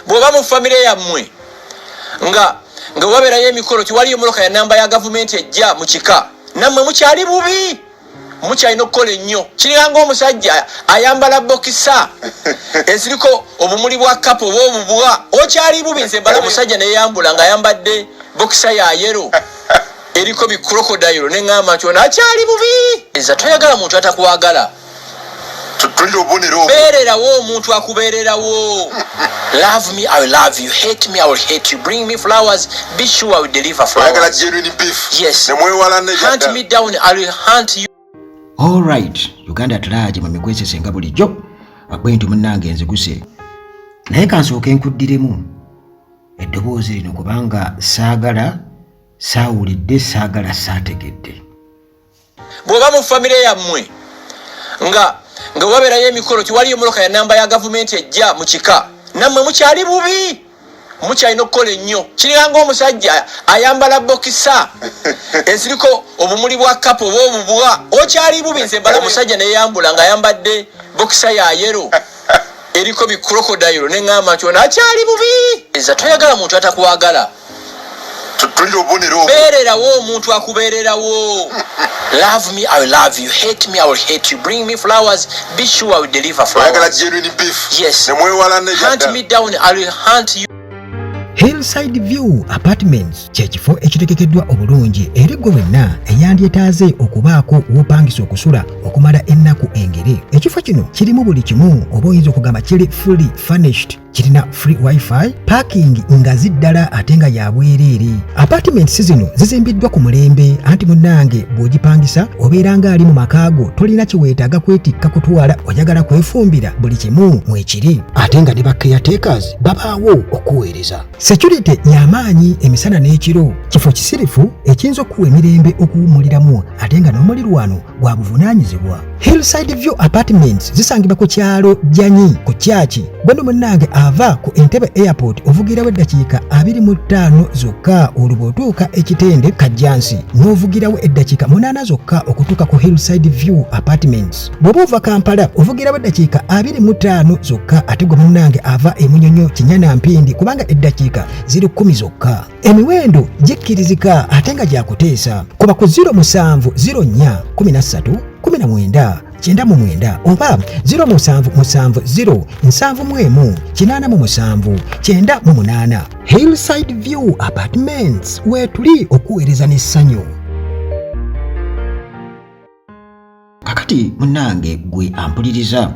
bwoba mu famire yammwe nga waberayo emikolo tiwaliyo moloka ya namba ya gavumenti ejja mu kika nammwe mukyali bubi mukyalina okukola ennyo kiringanga omusajja ayambala bokisa eziriko obumuli bwa kapo oba obubwa okyali bubi nze mbala omusajja neyeyambula ng'ayambadde bokisa ya yero eriko bikrokodayiro neŋŋamba nti ono akyali bubi eza toyagala muntu atakwagala beererawo omuntu akubeererawo. Love me, I will love you. Hate me, I will hate you. Bring me flowers, be sure I will deliver flowers. Yes. Hunt me down, I will hunt you. All right, Uganda tulaje mamikwese senga bulijjo abwentu munnange nziguse naye kansooke nkuddiremu eddoboozi lino kubanga saawulidde saagala saategedde. Bw'oba mu famire yammwe nga waberayo emikolo tiwaliyo moloka ya namba ya gavumenti ejja mu kika nammwe mukyali bubi mukyalina okukola ennyo kiringanga omusajja ayambala bokisa eziriko obumuli bwa kapo oba obubwa okyali bubi nze mbala omusajja neyeyambula ng'ayambadde bokisa ya yero eriko bikrokodayiro neŋŋamba nti ono akyali bubi eza toyagala muntu atakwagala beererawo omuntu akubeererawo. Love me, I will love you. Hate me, I will hate you. Bring me flowers, be sure I will deliver flowers. Yes. Hunt me down, I will hunt you. Hillside View Apartments kyekifo ekitegekeddwa obulungi eri gwe wenna eyandyetaaze okubaako w'opangisa okusula okumala ennaku engere. Ekifo kino kirimu buli kimu oba oyinza okugamba kiri fully furnished. Kirina free wifi, parking nga ziddala ate nga ya bwereere. Apartments zino zizimbiddwa ku mulembe anti munnange bw'ogipangisa obeera ng'ali mu makaago tolina kiweetaaga kwetikka kutwala oyagala kwefumbira buli kimu mwekiri ate nga ne ba caretakers babaawo okuweereza. Security y'amaanyi emisana n'ekiro. Kifo kisirifu ekiyinza okuwa emirembe okuwummuliramu ate nga n'omulirwano gwa buvunaanyizibwa. Hillside View Apartments zisangibwa ku kyalo Janyi ku Kyaki. Gwe munnange ava ku Entebbe Airport ovugirawo eddakiika 25 zokka olubootuuka ekitende Kajjansi n'ovugirawo eddakiika 8 zokka okutuuka ku Hillside View Apartments. Bw'oba ova Kampala ovugirawo eddakiika 25 zokka ate gwe munnange ava e Munyonyo Kinyana Mpindi kubanga eddakiika ziri 10 zokka. Emiwendo gikkirizika ate nga gyakuteesa. Kuba ku 0704 13 19 99 oba 0770 Hillside View Apartments wetuli okuweereza n'essanyu. Kakati munnange gwe ampuliriza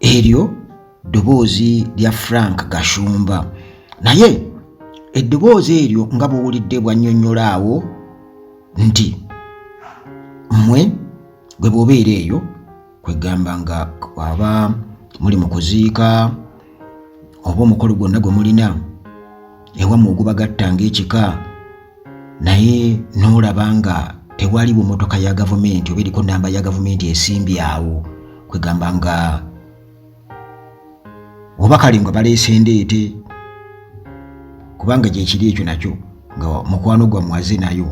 eryo ddoboozi lya Frank Gashumba naye eddoboozi eryo nga bw'owulidde bwannyonnyolaawo nti mmwe gwe bw'obeera eyo kwegamba nga waba muli mu kuziika oba omukolo gwonna gwe mulina ewammwe ogubagatta ng'ekika naye n'olaba nga tewali bumotoka ya gavumenti oba eriko namba ya gavumenti esimbye awo kwegamba nga oba kale nga baleese endeete kubanga gyekiri ekyo nakyo nga mukwano gwammwe aze nayo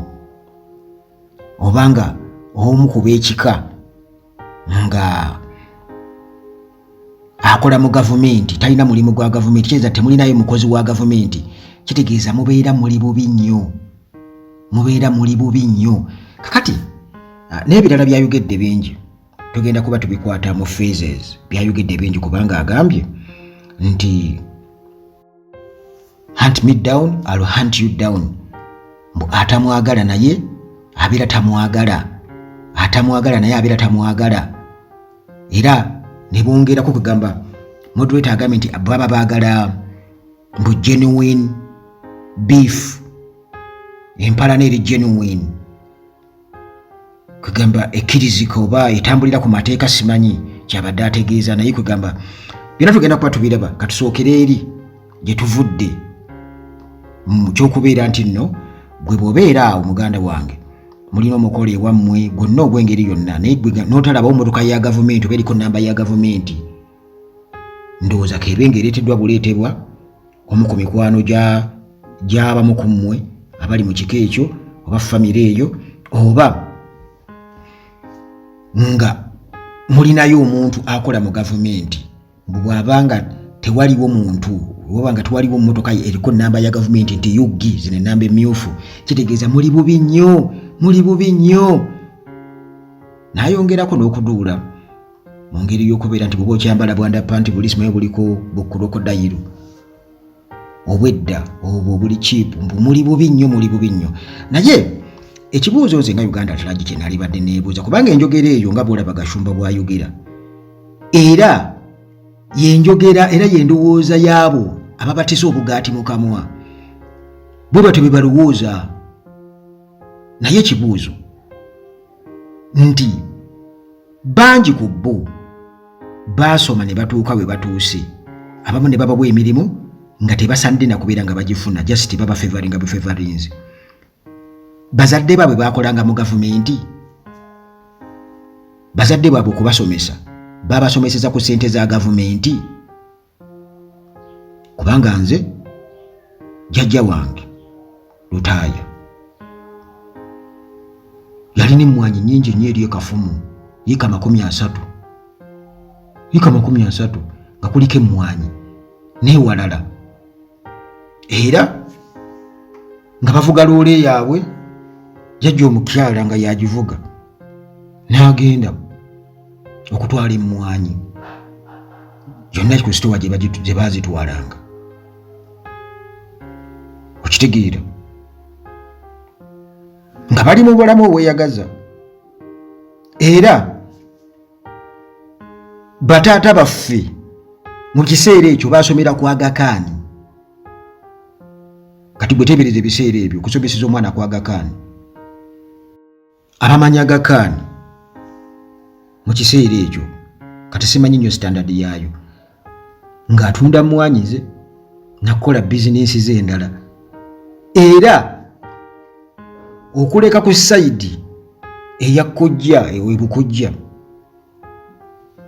oba nga omu ku b'ekika nga akola mu gavumenti talina mulimu gwa gavumenti kyeza temulinayo mukozi wa gavumenti kitegeeza mubeera muli bubi nnyo kakati n'ebirala byayogedde bingi tugenda kuba tubikwata mu phases byayogedde bingi kubanga agambye nti hunt me down I'll hunt you down mbu atamwagala naye abeera tamwagala naye abeera tamwagala era ne bongerako kugamba moderator agambye nti baba baagala mbu genuine beef empalana eri genuine kugamba ekkirizika oba etambulira ku mateeka simanyi kyabadde ategeeza naye kugamba byonna tugenda kuba tubiraba katusookere eri gye tuvudde kyokubeera nti nno gwe bw'obeera awo muganda wange mulina omukolo ewammwe gwonna ogw'engeri yonna naye n'otalabawo motoka ya gavumenti oba eriko namba ya gavumenti ndowooza keba ng'ereeteddwa buleetebwa omu ku mikwano gy'abamu ku mmwe abali mu kika ekyo oba famire eyo oba nga mulinayo omuntu akola mu gavumenti bw'abanga tewaliwo muntu wabanga tewaliwo mmotoka eriko namba ya gavumenti nti yugi zine namba emyufu kitegeeza muli bubi nnyo n'ayongerako n'okuduula mu ngeri y'okubeera nti bw'oba okyambala bwanda panti buli simayo buliko bukurokodayiru obwedda obwo buli chipu muli bubi nnyo naye ekibuuzo nze nga Uganda Atlagi kye nali badde neebuuza kubanga enjogera eyo nga bw'olaba Gashumba bw'ayogera era yenjogera era yendowooza yaabo ababatisa obugaati mu kamwa bwe batyo bye balowooza naye ekibuuzo nti bangi ku bo baasoma ne batuuka we batuuse abamu ne babawa emirimu nga tebasanide na kubeera nga bagifuna just baba favoring nga befavorinze bazadde baabwe baakolanga mu gavumenti bazadde baabwe okubasomesa babasomeseza ku ssente za gavumenti kubanga nze jjajja wange Lutaaya yalina emmwanyi nnyingi nnyo eri ekafumu yika 30 nga kuliko emmwanyi n'ewalala era nga bavuga loole yaabwe jjajja omukyala nga yagivuga n'agenda okutwala emmwanyi yonna ku sitowa gye baazitwalanga okitegeera nga bali mu bulamu obweyagaza era bataata baffe mu kiseera ekyo baasomera ku Aga Khan kati gwe tebereza ebiseera ebyo kusomeseza omwana ku Aga Khan abamanyi Aga Khan mu kiseera ekyo kati simanyi nnyo standard yaayo ng'atunda mmwanyi ze nakukola bizinensi ze endala era okuleka ku sayidi eya kkojja ewebukojja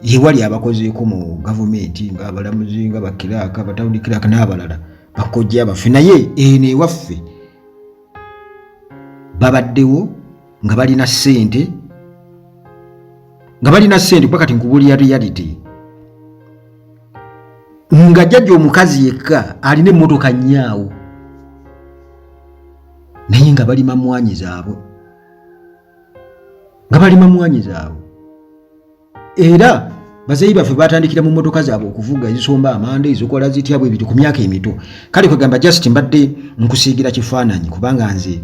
yewali abakozeeko mu gavumenti ng'abalamuzi nga bakiraaka batawuni kiraaka n'abalala bakojja baffe naye eno ewaffe babaddewo nga balina ssente kuba kati nkubulya reality nga jjajja omukazi yekka alina emmotoka nnyaawo naye nga balima mmwanyi zaabwe era bazeeyi baffe batandikira mu mmotoka zaabwe okuvuga ezisomba amanda ezikola zitya bwe bityo ku myaka emito kale kwegamba just mbadde nkusiigira kifaananyi kubanga nze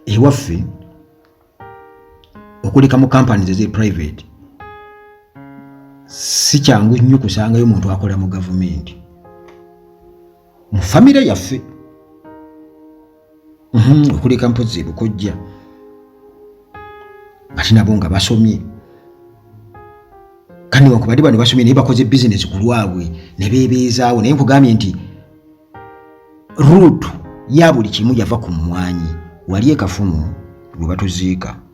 ewaffe okuleka mu companies eze private si kyangu nnyo kusangayo omuntu akola mu gavumenti mu famire yaffe okuleka mpozi ebukojja ate nabo nga basomye kandi wakubadde bano basomye naye bakoze bizinesi ku lwabwe ne beebeezaawo naye nkugambye nti ruutu ya buli kimu yava ku mmwanyi wali ekafumu gwe batuziika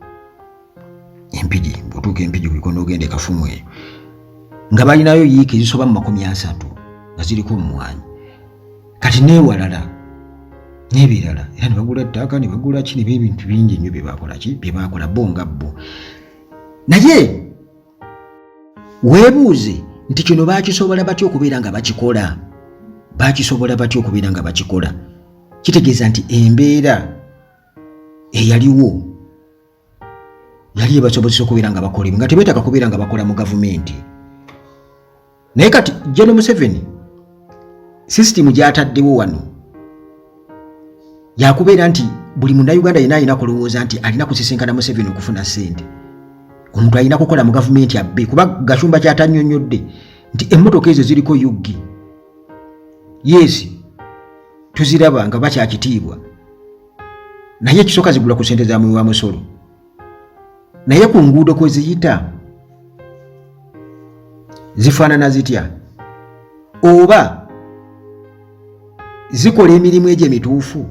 empigi bw'otuuka empigi kuliko n'ogenda ekafumu eyo nga balinayo yiika ezisoba mu 30 nga ziriko mmwanyi kati neewalala n'ebirala era ne bagula ttaka ne bagula ki ne ebintu bingi nnyo bye baakola bo nga bo naye weebuuze nti kino baakisobola batya okubeera nga bakikola kitegeeza nti embeera eyaliwo yali ebasobozesa okubeera nga bakolebwa nga tebeetaka kubeera nga bakola mu gavumenti naye kati General Museveni sisitimu gy'ataddewo wano yakubeera nti buli munnayuganda yenna alina kulowooza nti alina kusisinkana Museveni okufuna ssente omuntu alina kukola mu gavumenti abbe kuba Gashumba kyatannyonnyodde nti emmotoka ezo ziriko yuggi yes tuziraba nga bakyakitiibwa naye ekisooka zigula ku ssente za mwe wa musolo naye ku nguudo kwe ziyita zifaanana zitya oba zikola emirimu egyo emituufu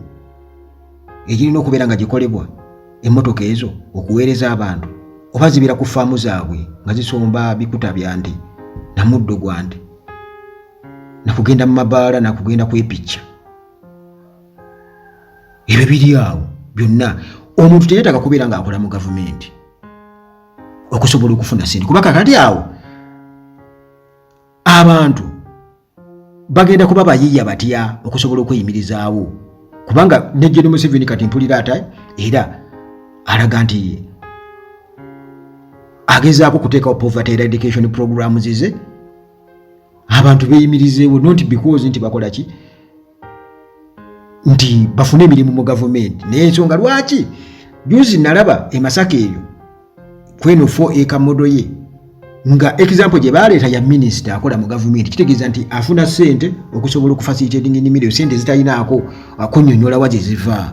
egirina okubeera nga gikolebwa emmotoka ezo okuweereza abantu oba zibira ku faamu zaabwe nga zisomba bikuta bya nte na muddo gwa nte nakugenda mu mabaala nakugenda kwepicca ebyo biri awo byonna omuntu teyeetaka kubeera ng'akola mu gavumenti okusobola okufuna ssente kuba kakati awo abantu bagenda kuba bayiiya batya okusobola okweyimirizaawo kubanga ne General Museveni kati mpulira ata era alaga nti agezaako kuteekawo poverty eradication programs ze abantu beeyimirizeewo not because nti bakola ki nti bafune emirimu mu gavumenti naye ensonga lwaki juzi nalaba e Masaka eyo kweno 4 acre modo ye nga example gye baleeta ya minister akola mu gavumenti kitegeeza nti afuna ssente okusobola okufacilitating ennimiro ssente zitalinaako akunnyonnyola wa gye ziva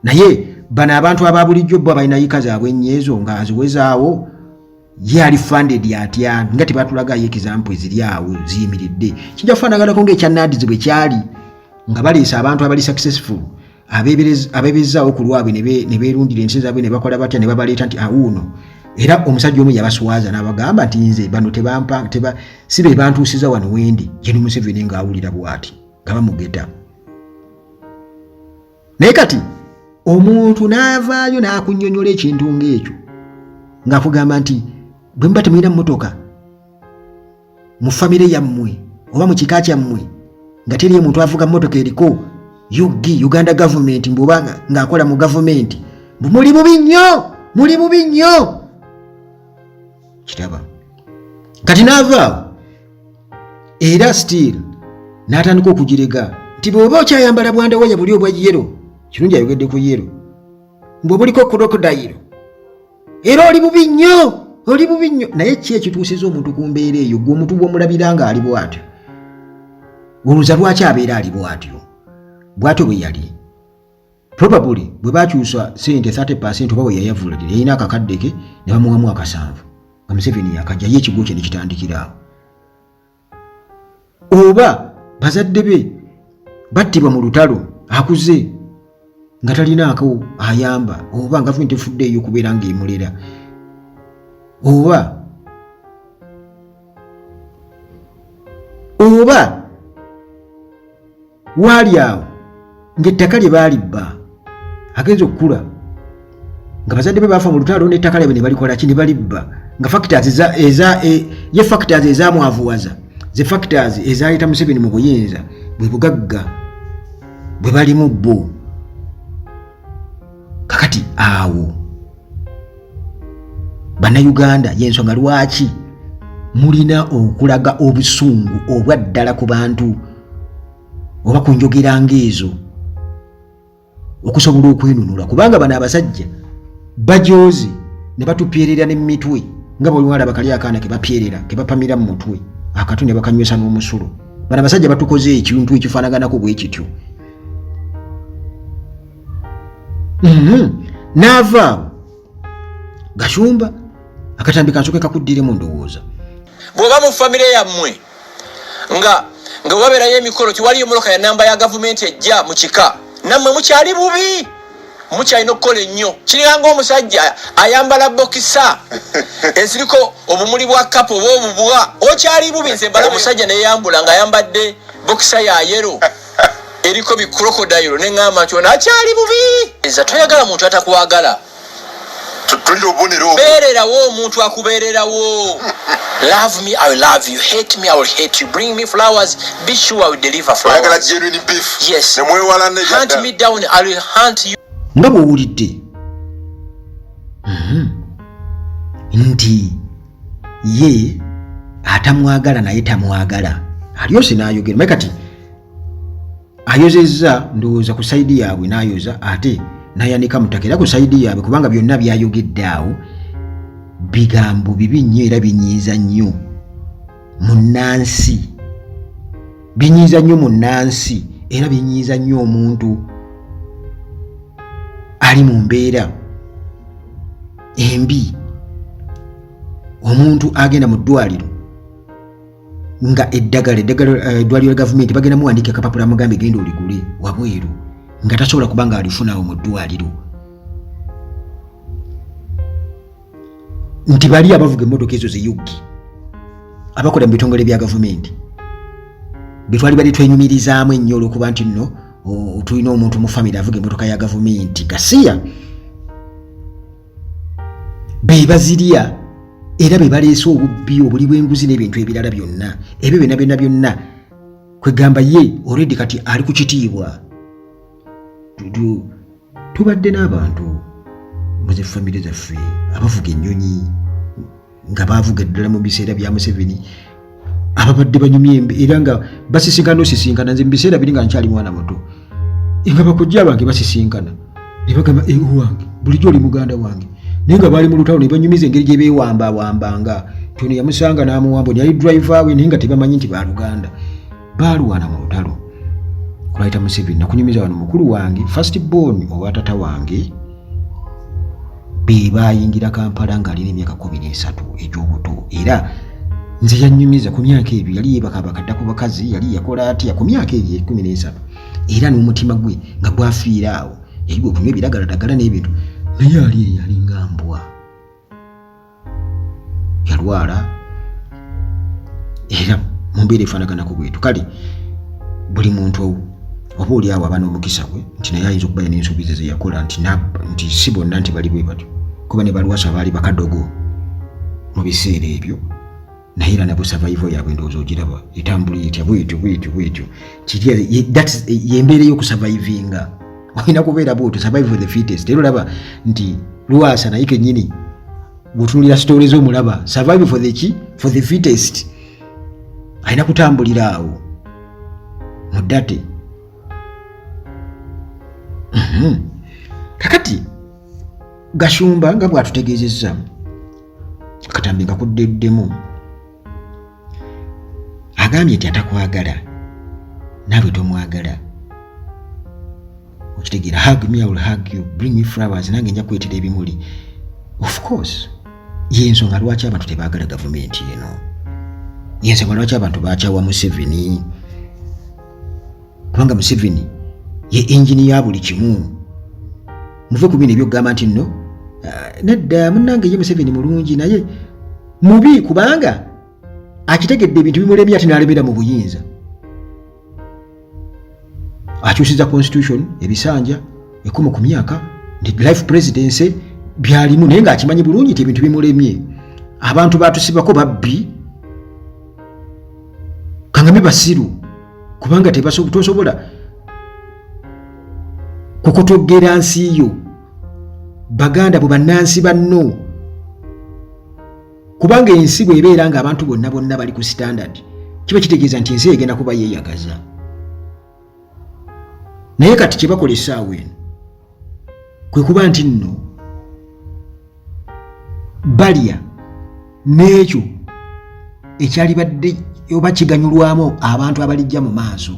naye bano abantu ababulijjo bo balina yika zaabwe ennyeezo nga aziwezaawo ye ali funded atya nga tebatulagayo example eziri awo ziyimiridde kijja kufaanaganako ng'ekyanadizi bwe kyali nga baleesa abantu abali successful abeebezaawo ku lwabwe ne beerundira ensi zaabwe ne bakola batya ne babaleeta nti awuuno era omusajja omu yabaswaza n'abagamba nti nze bano si be bantuusiza wano wendi General Museveni ng'awulira bw'ati nga bamugeta naye kati omuntu n'avaayo n'akunnyonnyola ekintu ng'ekyo ng'akugamba nti bwe muba temulina mmotoka mu famire yammwe oba mu kika kyammwe nga teriyo muntu avuga mmotoka eriko Uganda government mbwoba ng'akola mu gavumenti muli bubi nnyo kitaba kati n'avaawo era still n'atandika okugirega nti bw'oba okyayambala bwandawaya buli obwa yero kirungi ayogedde ku yero mbw'oba oliko crocodile era oli bubi nnyo naye ki ekituusiza omuntu ku mbeera eyo gwe omuntu bw'omulabira nga ali bw'atyo oluza lwaki abeera ali bw'atyo bwe yali probably bwe bakyusa sente 30% oba bwe yayavulira yalina akakadde ke ne bamuwamu akasanvu nga Museveni yakajja ye ekigo kye ne kitandikiraawo oba bazadde be battibwa mu lutalo akuze nga talinaako ayamba oba gavumenti efuddeeyo okubeera ng'emulera oba waali awo ng'ettaka lye baalibba agenza okukula nga bazadde be baafa mu lutalo n'ettaka lyabwe ne balikola ki ne balibba nga factors ye factors ezamwavuwaza ze factors ezayita Museveni mu buyinza bwe bugagga bwe balimu bo kakati awo bannayuganda y'ensonga lwaki mulina okulaga obusungu obwa ddala ku bantu oba ku njogera ng'ezo okusobola okwenunula kubanga bano abasajja bajoozi ne batupyerera n'emitwe nga buli mwala bakali akaana ke bapyerera ke bapamira mu mutwe akatu ne bakanywesa n'omusulo bano abasajja batukoze ekintu ekifaanaganako bwe kityo n'avaawo Gashumba akatambika nsoke kakuddiremu ndowooza bw'oba mu famire yammwe nga wabeerayo emikolo tiwaliyo moloka ya namba ya gavumenti ejja mu kika nammwe mukyali bubi mukyalina okukola ennyo kiringa ng'omusajja ayambala bokisa eziriko obumuli bwa kapo oba obubwa okyali bubi nze mbala omusajja neyeyambula ng'ayambadde bokisa ya yero eriko bikrokodayiro neŋŋamba nti ono akyali bubi eza toyagala muntu atakwagala beererawo omuntu akubeererawo love me I will love you, hate me I will hate you, bring me flowers be sure I will deliver flowers yes hunt me down I will hunt you nga bw'owulidde nti ye atamwagala naye tamwagala alyose n'ayogera naye kati ayozezza ndowooza ku sayidi yaabwe n'ayoza ate nayanika mutaka era ku sayidi yaabwe kubanga byonna byayogedde awo bigambo bibi nnyo era binyiiza nnyo munnansi era binyiiza nnyo omuntu ali mu mbeera embi omuntu agenda mu ddwaliro nga eddwaliro lya gavumenti bagenda muwandiika akapapula mugambe genda oligule wabweru nga tasobola kubanga alifunawo mu ddwaliro nti bali abavuga emmotoka ezo ziyuggi abakola mu bitongole bya gavumenti betwali bali twenyumirizaamu ennyo olwokuba nti nno tulina omuntu mu famire avuga emmotoka ya gavumenti gasiya be bazirya era be baleese obubbi obuli bw'enguzi n'ebintu ebirala byonna ebyo byonna kwegamba ye already kati ali ku kitiibwa. Tubadde n'abantu mu zi famire zaffe abavuga ennyonyi nga baavuga ddala mu biseera bya Museveni ababadde banyumye era nga basisinkana nze mu biseera biri nga nkyali mwana muto nga bakojja bange basisinkana ne bagamba wange bulijjo oli muganda wange naye nga baali mu lutalo ne banyumiza engeri gye beewambawambanga Tony yamusanga n'amuwamba yali driver we naye nga tebamanyi nti baaluganda baalwana mu lutalo kulayita Museveni nakunyumiza wano mukulu wange first born owa tata wange be bayingira Kampala nga alina emyaka 13 egy'obuto era nze yanyumiza ku myaka ebyo yali yebakabakadda ku bakazi yali yakola atya ku myaka ebyo 13 era n'omutima gwe nga gwafiira awo yali okunywa ebiragaladagala n'ebintu naye yali ngambwa yalwala era mu mbeera efaanaganako bwetu kale buli muntu oba oli awo aba n'omukisa gwe nti naye ayinza okuba n'ensuubizi ze yakola nti si bonna nti bali bwe batyo kuba ne balwasa baali bakadogo mu biseera ebyo naye era nabo survival yaabwe ndowooza ogiraba etambula etya bwetyo yembeera y'okusurvivinga olina kubeera bwotyo survive for the fittest era olaba nti Lwasa naye kennyini bw'otunuulira story z'omulaba survive for the fittest alina kutambulira awo muddate. Kakati Gashumba nga bw'atutegeezezza akatambi nga kuddeddemu agambye nti atakwagala naawe tomwagala okitegeera hug me I will hug you bring me flowers nange nja kwetera ebimuli of course yensonga lwaki abantu tebaagala gavumenti eno yensonga lwaki abantu baakyawa Museveni kubanga Museveni ye engine ya buli kimu muve ku bino ebyokugamba nti nno nedda munnange ye Museveni mulungi naye mubi kubanga akitegedde ebintu bimulemye ate n'alemera mu buyinza akyusiza constitution ebisanja ekoma ku myaka ndi life presidency byalimu naye ng'akimanyi bulungi nti ebintu bimulemye abantu batusibako babbi kangame basiru kubanga tosobola kukutogera nsi yo baganda bwe bannansi banno kubanga ensi bw'ebeera nga abantu bonna bali ku standard kiba kitegeeza nti ensi egenda kuba yeeyagaza naye kati kye bakola essaawa eno kwe kuba nti nno balya n'ekyo ekyali badde oba kiganyulwamu abantu abalijja mu maaso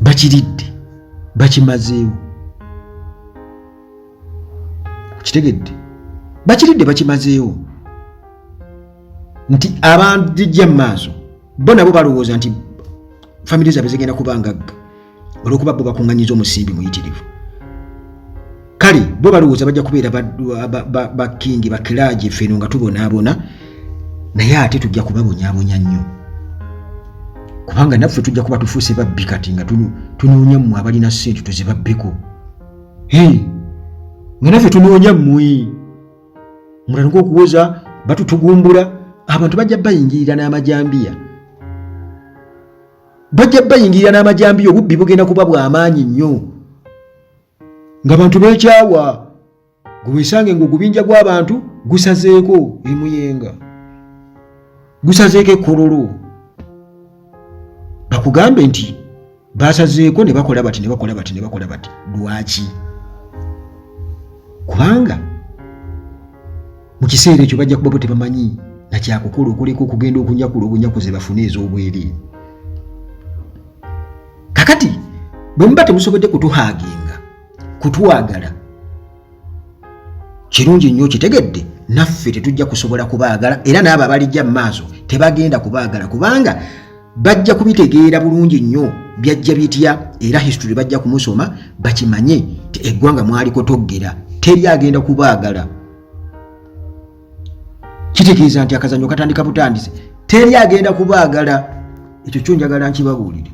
bakiridde bakimazeewo kitegedde bakimazeewo nti abantu dijja mu maaso bo nabo balowooza nti famire zaabwe zigenda kuba ngagga olw'okuba bo bakuŋŋanyiza omusimbi muyitirivu kale bo balowooza bajja kubeera bakingi bakiraaji ffeno nga tubonaabona naye ate tujja kubabonyaabonya nnyo kubanga naffe tujja kuba tufuuse babbi kati nga tunoonya mmwe abalina ssente tuzibabbeko nga naffe tunoonya mmwe mulala ng'okuwoza batutugumbula abantu bajja bayingirira n'amajambiya obubbi bugenda kuba bw'amaanyi nnyo ng'abantu beekyawa gwe weesange ng'ogubinja gw'abantu gusazeeko emuyenga gusazeeko ekkololo bakugambe nti basazeeko ne bakola bati lwaki kubanga mu kiseera ekyo bajja kuba bo tebamanyi nakyakukola okuleka okugenda okunyakula obunyakuze bafune ez'obwereere kakati bwe muba temusobodde kutuhaaginga kutwagala kirungi nnyo kitegedde naffe tetujja kusobola kubaagala era n'abo abalijja mu maaso tebagenda kubaagala kubanga bajja kubitegeera bulungi nnyo byajja bitya era history bajja kumusoma bakimanye ti eggwanga mwaliko toggera teri agenda kubaagala kitegeeza nti akazanyo katandika butandise teri agenda kubaagala ekyo kyo njagala nkibabuulire